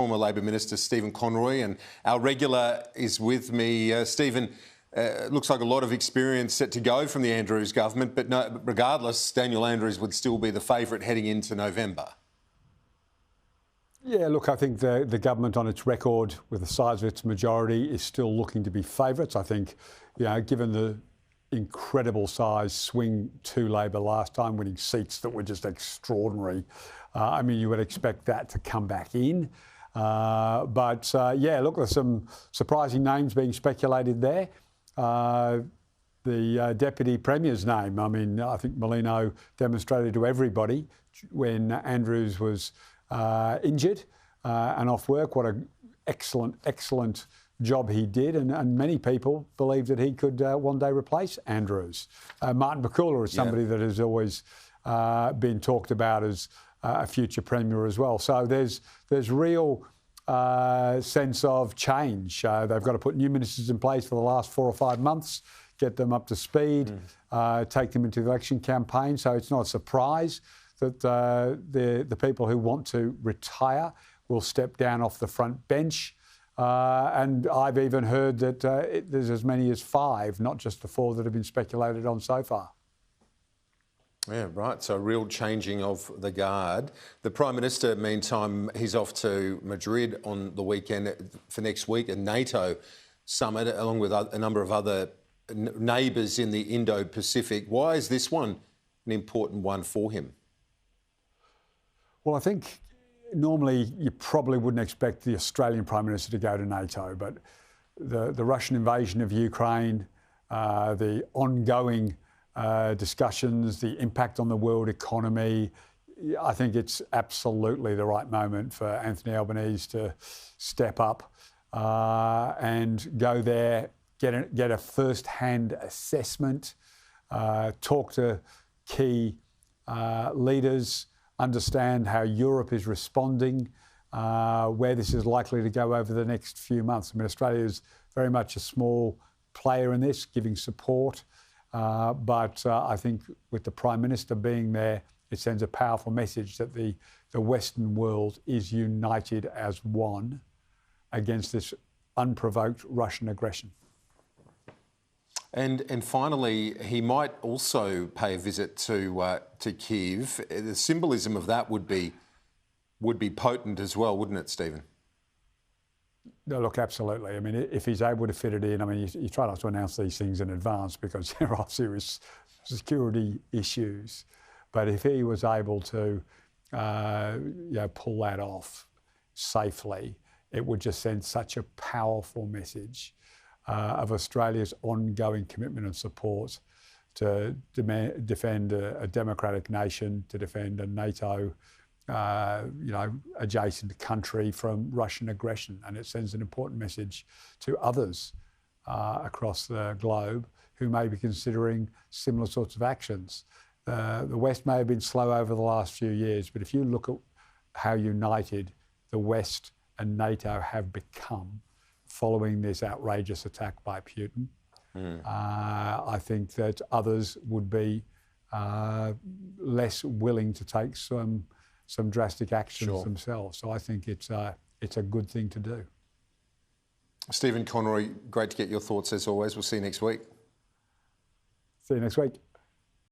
Former Labor Minister Stephen Conroy, and our regular is with me. Stephen, looks like a lot of experience set to go from the Andrews government, but no, regardless, Daniel Andrews would still be the favourite heading into November. Yeah, look, I think the government on its record with the size of its majority is still looking to be favourites. I think, given the incredible size swing to Labor last time, winning seats that were just extraordinary, you would expect that to come back in. Look, there's some surprising names being speculated there. The Deputy Premier's name, I think Molino demonstrated to everybody when Andrews was injured and off work what an excellent job he did, and many people believe that he could one day replace Andrews. Martin Bakula is somebody that has always been talked about as a future Premier as well. So there's real sense of change. They've got to put new ministers in place for the last 4 or 5 months, get them up to speed, take them into the election campaign. So it's not a surprise that the people who want to retire will step down off the front bench. And I've even heard that there's as many as 5, not just the 4 that have been speculated on so far. Yeah, right. So a real changing of the guard. The Prime Minister, meantime, he's off to Madrid on the weekend for next week, a NATO Summit, along with a number of other neighbours in the Indo-Pacific. Why is this one an important one for him? Well, I think normally you probably wouldn't expect the Australian Prime Minister to go to NATO, but the Russian invasion of Ukraine, the ongoing discussions, the impact on the world economy, I think it's absolutely the right moment for Anthony Albanese to step up and go there, get a first-hand assessment, talk to key leaders, understand how Europe is responding, where this is likely to go over the next few months. Australia is very much a small player in this, giving support. But I think with the Prime Minister being there, it sends a powerful message that the Western world is united as one against this unprovoked Russian aggression. And finally, he might also pay a visit to Kyiv. The symbolism of that would be potent as well, wouldn't it, Stephen? No, look, absolutely. If he's able to fit it in, you try not to announce these things in advance because there are serious security issues. But if he was able to, pull that off safely, it would just send such a powerful message of Australia's ongoing commitment and support to defend a democratic nation, to defend a NATO adjacent country from Russian aggression. And it sends an important message to others across the globe who may be considering similar sorts of actions. The West may have been slow over the last few years, but if you look at how united the West and NATO have become following this outrageous attack by Putin, I think that others would be less willing to take some drastic actions themselves. So I think it's a good thing to do. Stephen Conroy, great to get your thoughts as always. We'll see you next week. See you next week.